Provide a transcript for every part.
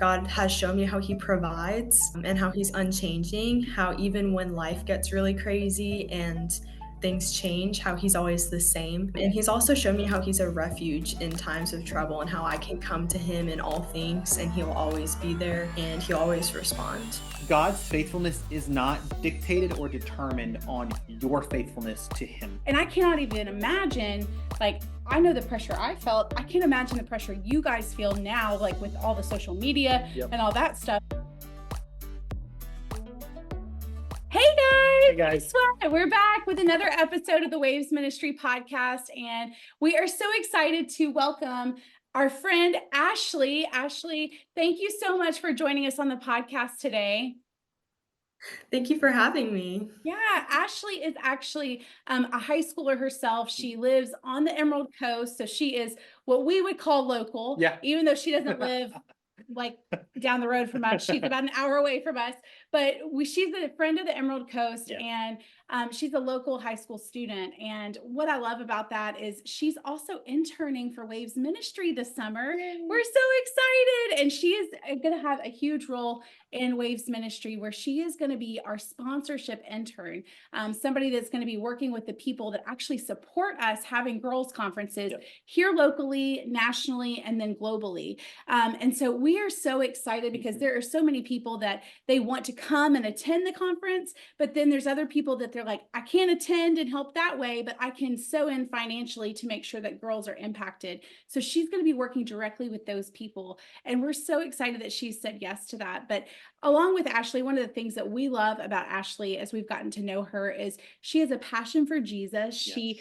God has shown me how He provides and how He's unchanging, how even when life gets really crazy and things change, how He's always the same. And He's also shown me how He's a refuge in times of trouble and how I can come to Him in all things and He'll always be there and He'll always respond. God's faithfulness is not dictated or determined on your faithfulness to Him. And I cannot even imagine, like, I know the pressure I felt. I can't imagine the pressure you guys feel now, like with all the social media and all that stuff. Hey guys! Hey guys. Guess what? We're back with another episode of the Waves Ministry podcast, and we are so excited to welcome our friend Ashley. Ashley, thank you so much for joining us on the podcast today. Thank you for having me. Yeah, Ashley is actually a high schooler herself. She lives on the Emerald Coast, so she is what we would call local. Yeah. Even though she doesn't live like down the road from us, she's about an hour away from us. But she's a friend of the Emerald Coast, and she's a local high school student. And what I love about that is she's also interning for Waves Ministry this summer. We're so excited, and she is going to have a huge role in Waves Ministry, where she is going to be our sponsorship intern, somebody that's going to be working with the people that actually support us having girls conferences here locally, nationally, and then globally. And so we are so excited because there are so many people that they want to come and attend the conference, but then there's other people that they're like, I can't attend and help that way, but I can sew in financially to make sure that girls are impacted. So she's going to be working directly with those people. And we're so excited that she said yes to that. But along with Ashley, one of the things that we love about Ashley as we've gotten to know her is she has a passion for Jesus. Yes.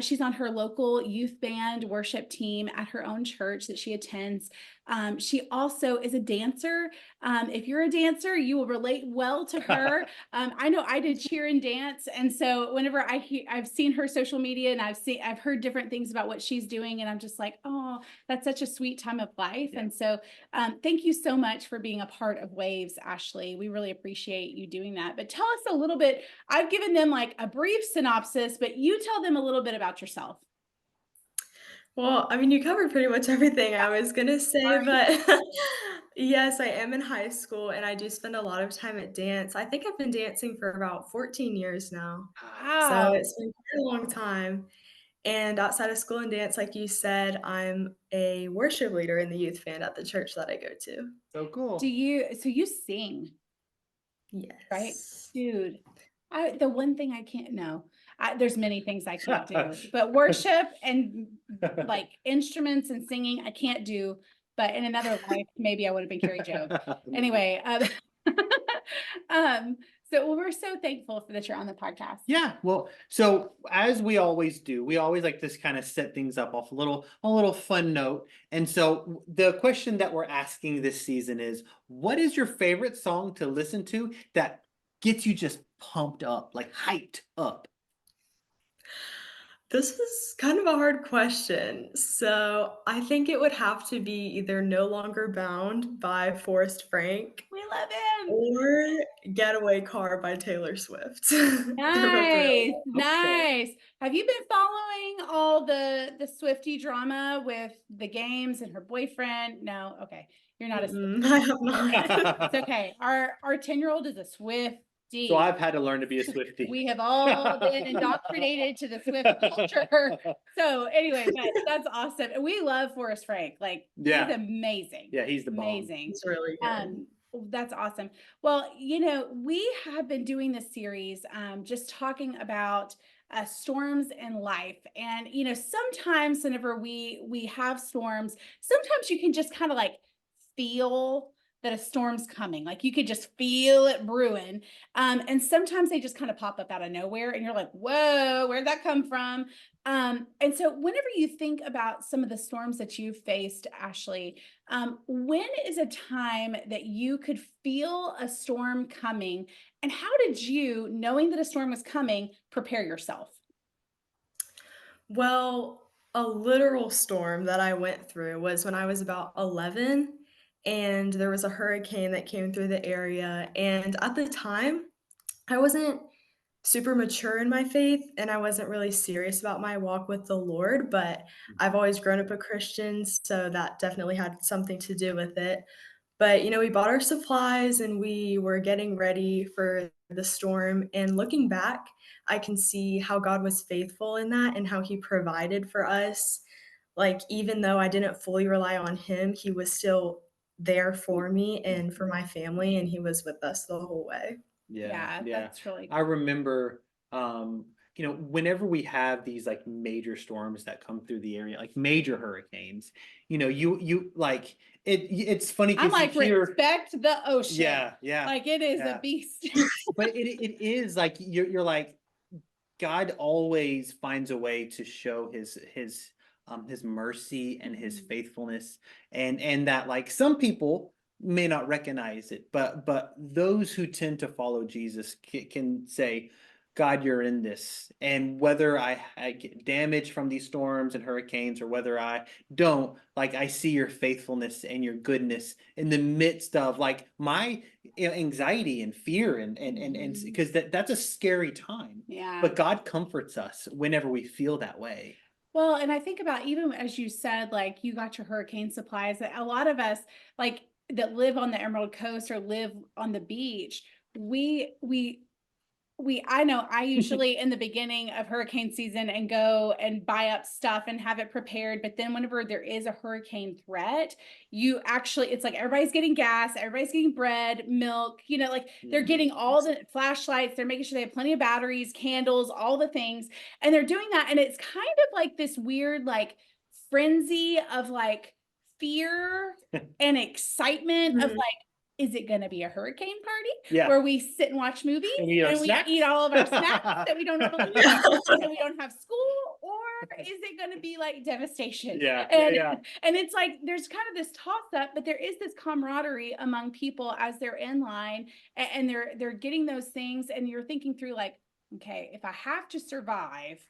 She's on her local youth band worship team at her own church that she attends. She also is a dancer. If you're a dancer, you will relate well to her. I know I did cheer and dance. And so whenever I've seen her social media and I've heard different things about what she's doing, and I'm just like, oh, that's such a sweet time of life. Yeah. And so thank you so much for being a part of Waves, Ashley. We really appreciate you doing that. But tell us a little bit. I've given them like a brief synopsis, but you tell them a little bit about yourself. Well, I mean, you covered pretty much everything I was gonna say, but yes, I am in high school and I do spend a lot of time at dance. I think I've been dancing for about 14 years now. So Wow. it's been quite a long time. And outside of school and dance, like you said, I'm a worship leader in the youth band at the church that I go to. So cool. So you sing, right? Yes. Dude, the one thing I can't know, there's many things I can't do, but worship and like instruments and singing, I can't do. But in another life, maybe I would have been Carrie Joe. Anyway, so we're so thankful for that you're on the podcast. Yeah, well, so as we always do, we always like to kind of set things up off a little fun note. And so the question that we're asking this season is, what is your favorite song to listen to that gets you just pumped up, like hyped up? This is kind of a hard question. So I think it would have to be either No Longer Bound by Forrest Frank We love him. or Getaway Car by Taylor Swift. Nice, nice. Have you been following all the Swiftie drama with the games and her boyfriend? No, okay. You're not a Swiftie. I have not. It's okay. Our 10-year-old is a Swiftie. So I've had to learn to be a Swiftie. We have all been indoctrinated to the Swift culture. So anyway, that's awesome. And we love Forrest Frank. Like, he's amazing. Yeah, he's the bomb. Amazing. It's really good. That's awesome. Well, we have been doing this series, just talking about storms in life. And, sometimes whenever we have storms, sometimes you can just kind of like feel that a storm's coming. Like you could just feel it brewing. And sometimes they just kind of pop up out of nowhere and you're like, whoa, where'd that come from? And so whenever you think about some of the storms that you've faced, Ashley, when is a time that you could feel a storm coming? And how did you, knowing that a storm was coming, prepare yourself? Well, a literal storm that I went through was when I was about 11 and there was a hurricane that came through the area. And at the time, I wasn't super mature in my faith and I wasn't really serious about my walk with the Lord, but I've always grown up a Christian, so that definitely had something to do with it. But, we bought our supplies and we were getting ready for the storm. And looking back, I can see how God was faithful in that and how He provided for us. Like, even though I didn't fully rely on Him, He was still there for me and for my family, and He was with us the whole way. Yeah, Yeah, yeah. that's really I remember, whenever we have these like major storms that come through the area, like major hurricanes, you like it's funny I'm because you like, hear, respect the ocean. yeah, yeah, Like it is a yeah. beast. But it is like you're like God always finds a way to show his mercy and his Mhm. faithfulness, and that like some people may not recognize it, but those who tend to follow Jesus can say, God, you're in this. And whether I get damage from these storms and hurricanes, or whether I don't, like I see your faithfulness and your goodness in the midst of like my anxiety and fear, and Mhm. because that's a scary time. Yeah. But God comforts us whenever we feel that way. Well, and I think about even as you said, like you got your hurricane supplies, that a lot of us like that live on the Emerald Coast or live on the beach, we I know I usually in the beginning of hurricane season and go and buy up stuff and have it prepared. But then whenever there is a hurricane threat, you actually, it's like everybody's getting gas, everybody's getting bread, milk, like they're Mhm. getting all the flashlights, they're making sure they have plenty of batteries, candles, all the things. And they're doing that. And it's kind of like this weird, like frenzy of like fear and excitement of Mhm. like, is it going to be a hurricane party Yeah. where we sit and watch movies And we eat our and we eat snacks. all of our snacks that we don't normally Yeah. eat and we don't have school, or is it going to be like devastation? Yeah, yeah, and yeah. and it's like there's kind of this toss up, but there is this camaraderie among people as they're in line, and they're getting those things, and you're thinking through like, okay, if I have to survive,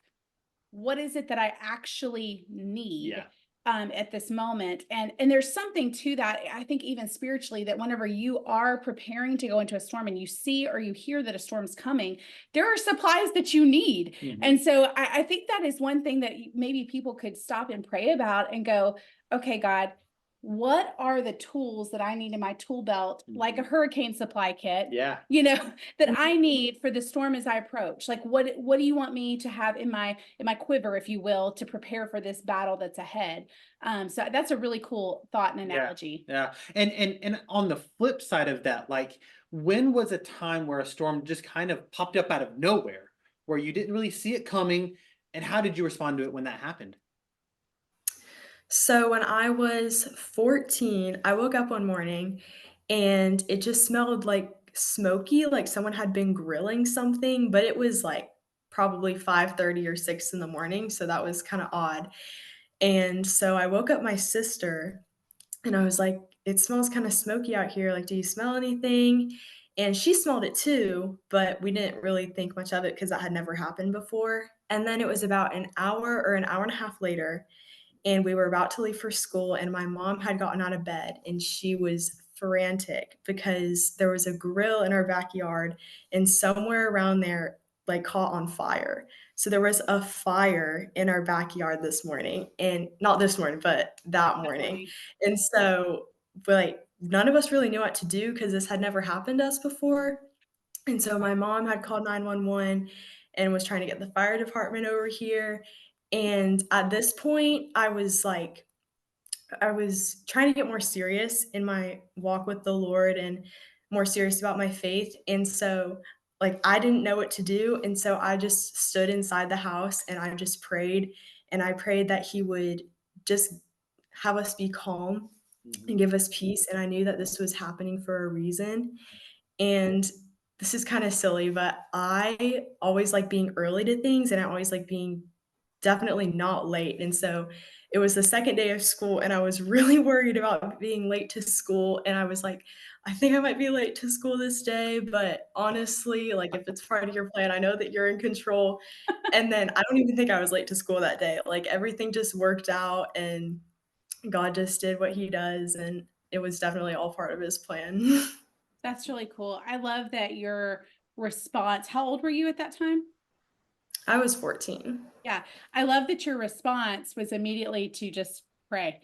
what is it that I actually need Yeah. at this moment? And there's something to that. I think even spiritually, that whenever you are preparing to go into a storm and you see or you hear that a storm's coming, there are supplies that you need. Mhm. And so I think that is one thing that maybe people could stop and pray about and go, okay, God, what are the tools that I need in my tool belt, like a Mhm. hurricane supply kit, Yeah. you know, that I need for the storm as I approach? Like, what do you want me to have in my quiver, if you will, to prepare for this battle that's ahead? So that's a really cool thought and Yeah. analogy. Yeah. And on the flip side of that, like when was a time where a storm just kind of popped up out of nowhere, where you didn't really see it coming, and how did you respond to it when that happened? So when I was 14, I woke up one morning and it just smelled like smoky, like someone had been grilling something, but it was like probably 5:30 or 6 in the morning, so that was kind of odd. And so I woke up my sister and I was like, "It smells kind of smoky out here. Like, do you smell anything?" And she smelled it too, but we didn't really think much of it because that had never happened before. And then it was about an hour or an hour and a half later, and we were about to leave for school, and my mom had gotten out of bed and she was frantic because there was a grill in our backyard, and somewhere around there like caught on fire. So there was a fire in our backyard this morning, and not this morning but that That morning. morning. And so like none of us really knew what to do because this had never happened to us before. And so my mom had called 911 and was trying to get the fire department over here. And at this point, I was trying to get more serious in my walk with the Lord and more serious about my faith. And so, like, I didn't know what to do. And so I just stood inside the house and I just prayed. And I prayed that He would just have us be calm and Mhm. give us peace. And I knew that this was happening for a reason. And this is kinda silly, but I always like being early to things, and I always like being definitely not late, and so it was the 2nd day of school, and I was really worried about being late to school, and I was like, "I think I might be late to school this day, but honestly, like, if it's part of your plan, I know that you're in control." And then I don't even think I was late to school that day, like, everything just worked out, and God just did what He does, and it was definitely all part of His plan. That's really cool. I love that your response. How old were you at that time? I was 14. Yeah, I love that your response was immediately to just pray.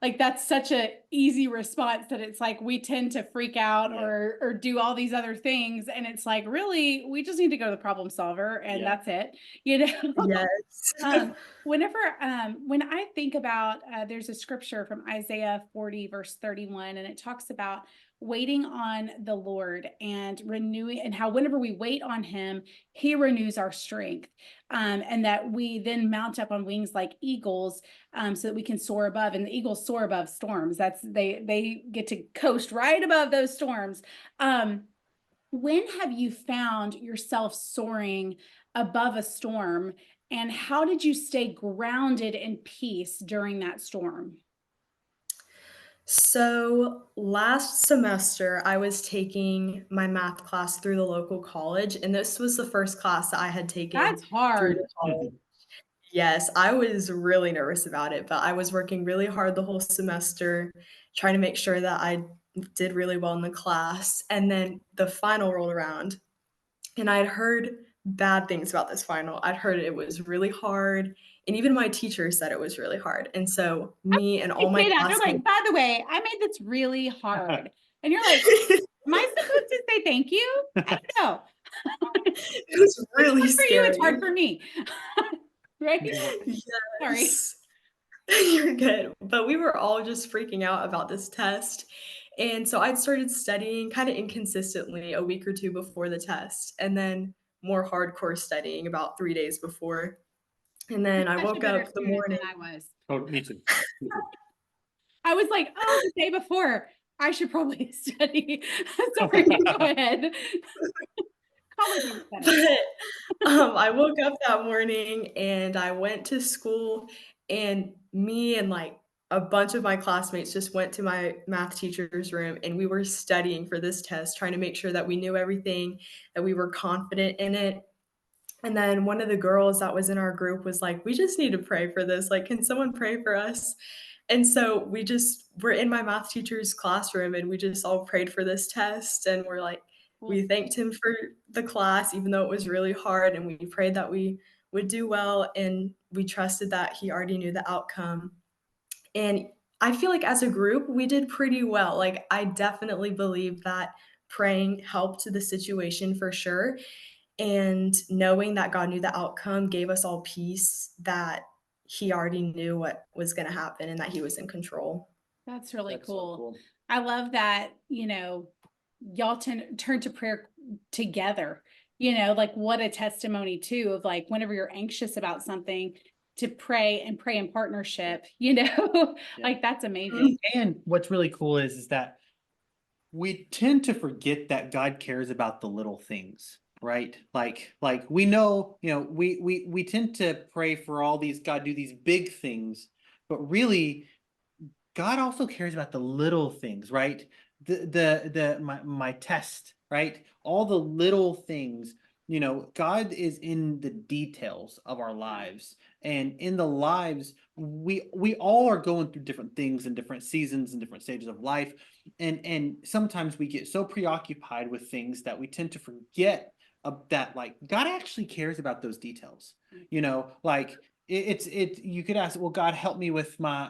like that's such a easy response that it's like we tend to freak out Yeah. or do all these other things. And it's like, really, we just need to go to the problem solver and Yeah. that's it, you know? Yes. Um, when I think about, there's a scripture from Isaiah 40 verse 31, and it talks about waiting on the Lord and renewing, and how whenever we wait on him, he renews our strength. And that we then mount up on wings like eagles, so that we can soar above, and the eagles soar above storms. They get to coast right above those storms. When have you found yourself soaring above a storm, and how did you stay grounded in peace during that storm? So last semester, I was taking my math class through the local college, and this was the first class that I had taken That's through hard. the college. Yes, I was really nervous about it, but I was working really hard the whole semester, trying to make sure that I did really well in the class. And then the final rolled around, and I'd heard bad things about this final. I'd heard it was really hard, and even my teacher said it was really hard. And so me and They all my say that. They're classmates like, by the way, I made this really hard. And you're like, am I supposed to say thank you? I don't know. it was It's really hard for you, it's hard scary. for me. Right? Sorry. Yes. You're good. But we were all just freaking out about this test. And so I'd started studying kind of inconsistently a week or two before the test, and then more hardcore studying about 3 days before. And You're then I such a wook better up the student than morning. I was. Oh, me too. Me too. I was like, oh, the day before, I should probably study. Sorry, go ahead. College is better. But, I woke up that morning and I went to school, and me and, like, a bunch of my classmates just went to my math teacher's room, and we were studying for this test, trying to make sure that we knew everything, that we were confident in it. And then one of the girls that was in our group was like, "We just need to pray for this, like, can someone pray for us?" And so we just were in my math teacher's classroom, and we just all prayed for this test, and we're like Cool. we thanked him for the class, even though it was really hard, and we prayed that we would do well, and we trusted that he already knew the outcome. And I feel like as a group, we did pretty well. Like, I definitely believe that praying helped the situation for sure, and knowing that God knew the outcome gave us all peace that he already knew what was gonna happen and that he was in control. That's really That's so cool. cool. I love that, y'all turn to prayer together. Like what a testimony too of like whenever you're anxious about something to pray and pray in partnership, Yeah. like that's amazing. Mhm. And what's really cool is that we tend to forget that God cares about the little things, right? Like we know, we tend to pray for all these God do these big things, but really God also cares about the little things, right? My test, right? All the little things, God is in the details of our lives. And in the lives, we all are going through different things in different seasons and different stages of life. And sometimes we get so preoccupied with things that we tend to forget that like God actually cares about those details. Like you could ask, well, God, help me with my,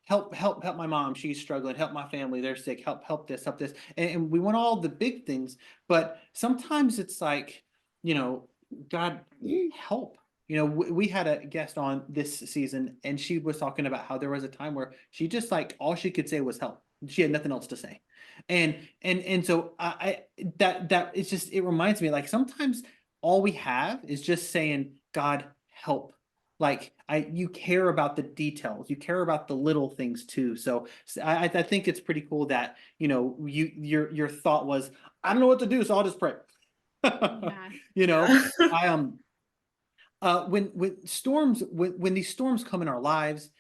help my mom, she's struggling, help my family, they're sick, help this, help this. And we want all the big things, but sometimes it's like, you know God, help. We had a guest on this season, and she was talking about how there was a time where she just like all she could say was help. She had nothing else to say. And so that it's just, it reminds me, like, sometimes all we have is just saying, God, help. Like, you care about the details, you care about the little things too. So I think it's pretty cool that your thought was, I don't know what to do, so I'll just pray. Yeah. you know Yeah. I when these storms come in our lives,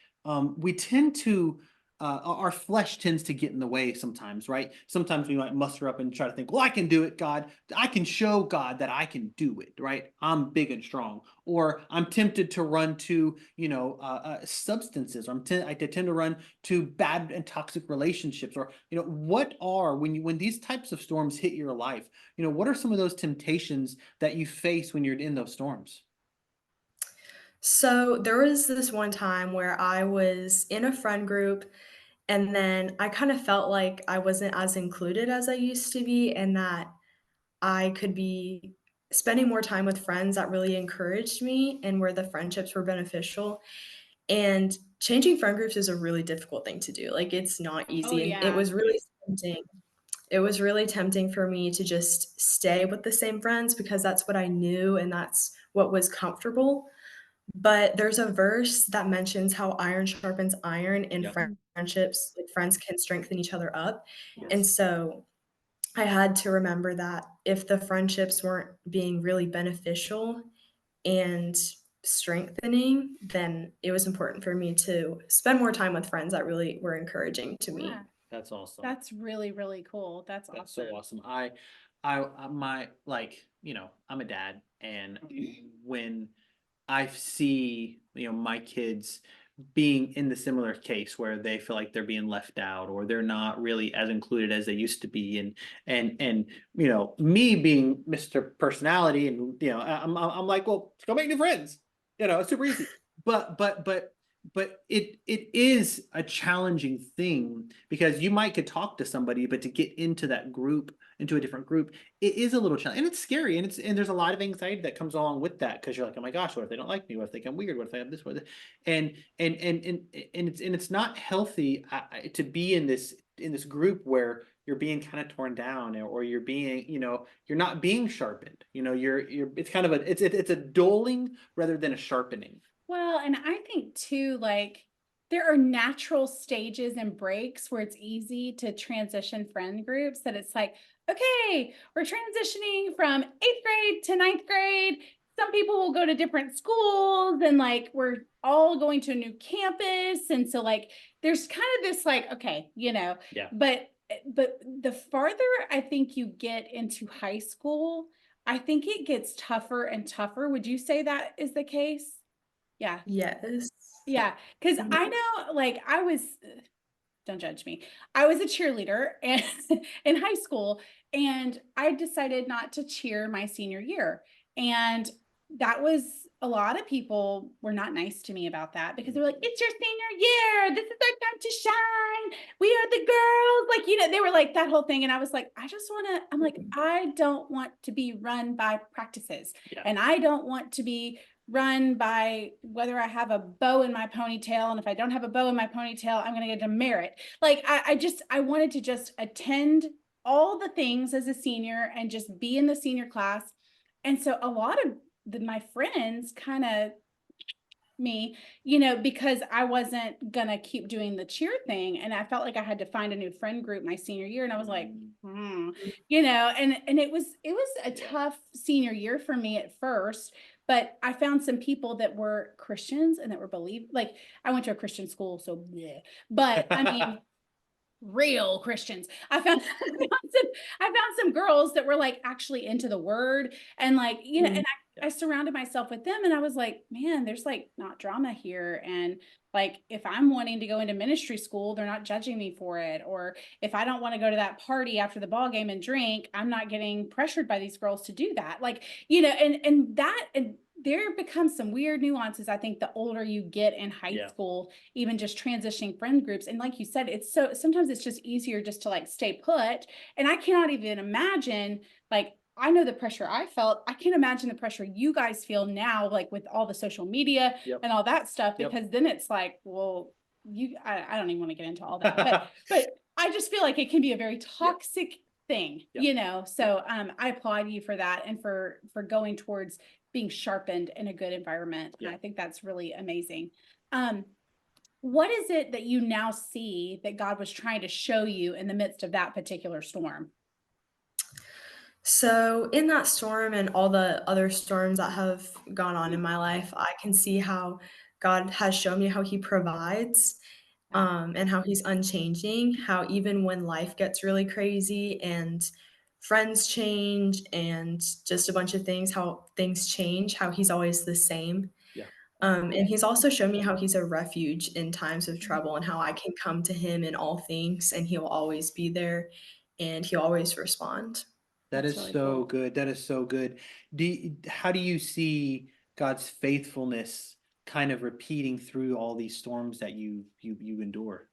we tend to our flesh tends to get in the way sometimes, right? Sometimes we might muster up and try to think, well, I can do it, God. I can show God that I can do it, right? I'm big and strong. Or I'm tempted to run to, substances. I tend to run to bad and toxic relationships. Or, when these types of storms hit your life, what are some of those temptations that you face when you're in those storms? So there was this one time where I was in a friend group, And then I kind of felt like I wasn't as included as I used to be, and that I could be spending more time with friends that really encouraged me and where the friendships were beneficial. And changing friend groups is a really difficult thing to do. Like, it's not Oh easy, and it yeah. was really tempting. It was really tempting for me to just stay with the same friends because that's what I knew and that's what was comfortable. But there's a verse that mentions how iron sharpens iron and Yeah. friendships, like, friends can strengthen each other up. And Yes. so I had to remember that if the friendships weren't being really beneficial and strengthening, then it was important for me to spend more time with friends that really were encouraging to me. Yeah. That's awesome. That's really, really cool. That's That's so awesome. awesome. My like, I'm a dad, and when I see, my kids being in the similar case where they feel like they're being left out or they're not really as included as they used to be, and me being Mr. Personality, and I'm like, well, go make new friends. It's super easy. But it is a challenging thing because you might could talk to somebody, but to get into that group, into a different group, it is a little challenging, and it's scary, and there's a lot of anxiety that comes along with that because you're like, oh my gosh, what if they don't like me? What if they think I'm weird? What if I have this? What if and it's not healthy, to be in this group where you're being kind of torn down, or you're being, you're not being sharpened. You're it's kind of it's a dulling rather than a sharpening. Well, and I think too, like there are natural stages and breaks where it's easy to transition friend groups that it's like, okay, we're transitioning from eighth grade to ninth grade. Some people will go to different schools and like we're all going to a new campus. And so like there's kind of this like, okay, Yeah. but the farther I think you get into high school, I think it gets tougher and tougher. Would you say that is the case? Yeah. Yes. Yeah. Cause Mhm. I know like I was, don't judge me. I was a cheerleader and in high school and I decided not to cheer my senior year. And that was a lot of people were not nice to me about that because they were like, it's your senior year. This is our time to shine. We are the girls. Like, they were like that whole thing. And I was like, I'm like, I don't want to be run by practices. Yeah. And I don't want to be run by whether I have a bow in my ponytail. And if I don't have a bow in my ponytail, I'm going to get a demerit. Like, I wanted to just attend all the things as a senior and just be in the senior class. And so a lot of my friends kind of me, because I wasn't gonna keep doing the cheer thing. And I felt like I had to find a new friend group my senior year. And I was like, and it was a Yeah. tough senior year for me at first. But I found some people that were Christians and that were like I went to a Christian school, so bleh. But I mean real Christians. I found some girls that were like actually into the word and like, Mhm. and I surrounded myself with them and I was like, man, there's like not drama here. And like if I'm wanting to go into ministry school, they're not judging me for it. Or if I don't want to go to that party after the ball game and drink, I'm not getting pressured by these girls to do that. Like, and there becomes some weird nuances, I think, the older you get in high Yeah. school, even just transitioning friend groups. And like you said, sometimes it's just easier just to like stay put. And I cannot even imagine, like, I know the pressure I felt. I can't imagine the pressure you guys feel now, like with all the social media Yep. and all that stuff, Yep. because then it's like, well, I don't even want to get into all that, but I just feel like it can be a very toxic thing, Yep. So I applaud you for that and for going towards being sharpened in a good environment. And Yeah. I think that's really amazing. What is it that you now see that God was trying to show you in the midst of that particular storm? So, in that storm and all the other storms that have gone on in my life, I can see how God has shown me how He provides, Yeah. and how He's unchanging, how even when life gets really crazy and friends change and just a bunch of things, how things change, how He's always the same. Yeah. And He's also shown me how He's a refuge in times of trouble and how I can come to Him in all things and He'll always be there and He'll always respond. That That's is really so cool. good. That is so good. How do you see God's faithfulness kind of repeating through all these storms that you endure?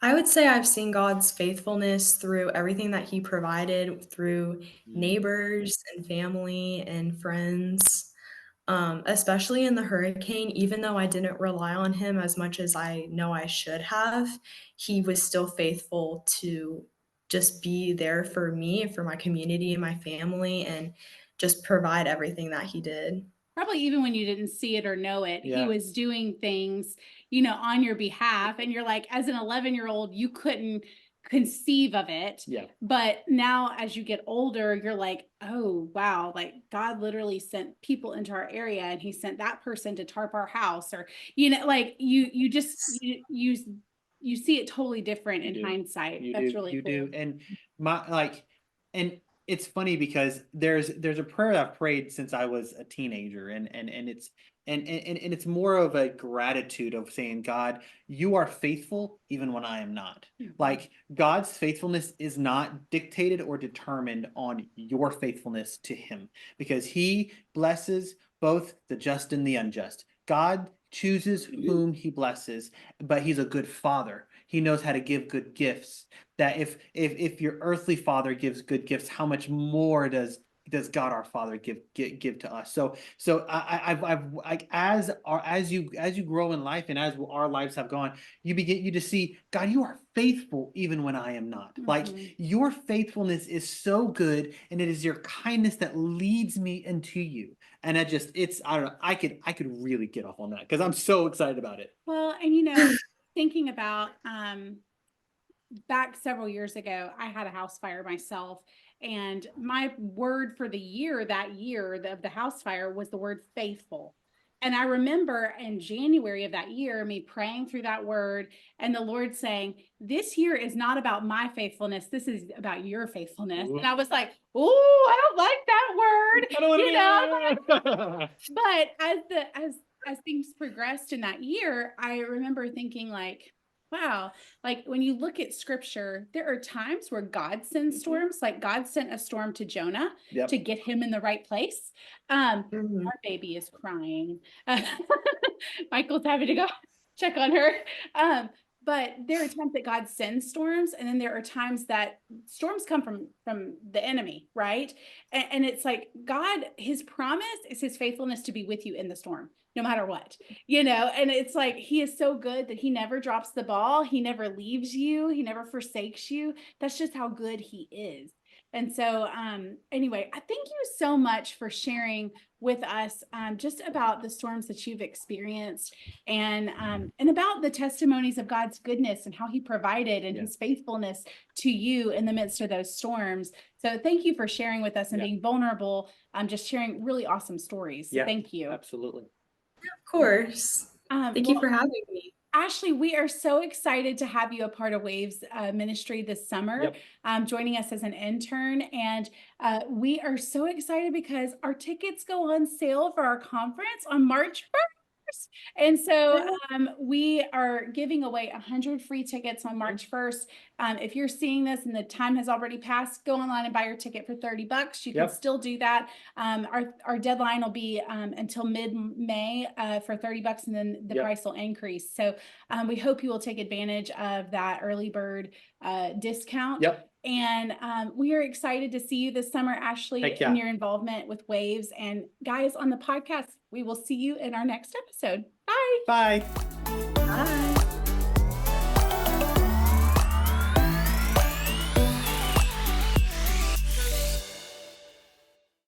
I would say I've seen God's faithfulness through everything that He provided through Mm, neighbors and family and friends, especially in the hurricane. Even though I didn't rely on Him as much as I know I should have, He was still faithful to just be there for me, for my community and my family, and just provide everything that He did. Probably even when you didn't see it or know it, he yeah, was doing things, on your behalf. And you're like, as an 11-year-old, you couldn't conceive of it. yeah. But now as you get older, you're like, oh, wow, like God literally sent people into our area and he sent that person to tarp our house or, like you just, you see it totally different You in do. hindsight. You That's do. really You cool. do. And my like and it's funny because there's a prayer I've prayed since I was a teenager and it's and it's more of a gratitude of saying, God, you are faithful even when I am not. Mhm. Like God's faithfulness is not dictated or determined on your faithfulness to him because he blesses both the just and the unjust. God chooses whom he blesses, but he's a good father. He knows how to give good gifts. That if your earthly father gives good gifts, how much more does God our Father give to us? So I've like as you grow in life and as our lives have gone, you to see God, you are faithful even when I am not. Like Mhm. your faithfulness is so good, and it is your kindness that leads me into you. And it's I don't know, I could really get off on that because I'm so excited about it. Well, and thinking about back several years ago, I had a house fire myself. And my word for the year that year of the house fire was the word faithful. And I remember in January of that year, me praying through that word and the Lord saying, this year is not about my faithfulness. This is about your faithfulness. Ooh. And I was like, oh, I don't like that word. I don't want to But as things progressed in that year, I remember thinking like, wow, like when you look at scripture, there are times where God sends storms, like God sent a storm to Jonah to Yep. get him in the right place. Mhm. Our baby is crying. Michael's having to go check on her. But there are times that God sends storms, and then there are times that storms come from the enemy, right? And it's like God, his promise is his faithfulness to be with you in the storm, no matter what, and it's like he is so good that he never drops the ball, he never leaves you, he never forsakes you. That's just how good he is. And so anyway, I thank you so much for sharing with us just about the storms that you've experienced and about the testimonies of God's goodness and how he provided and Yeah. his faithfulness to you in the midst of those storms. So thank you for sharing with us and Yeah. being vulnerable, just sharing really awesome stories. So Yeah. thank you. Absolutely. Of course. Thank you Well, for having me. Ashley, we are so excited to have you a part of Waves Ministry this summer, Yep. joining us as an intern. And we are so excited because our tickets go on sale for our conference on March 1st. And so we are giving away 100 free tickets on March 1st. If you're seeing this and the time has already passed, go online and buy your ticket for $30. You can Yep. still do that. Our deadline will be until mid-May for $30, and then the Yep. price will increase. So we hope you will take advantage of that early bird discount. Yep. And we are excited to see you this summer, Ashley, Heck yeah. in your involvement with Waves. And guys on the podcast, we will see you in our next episode. Bye. Bye.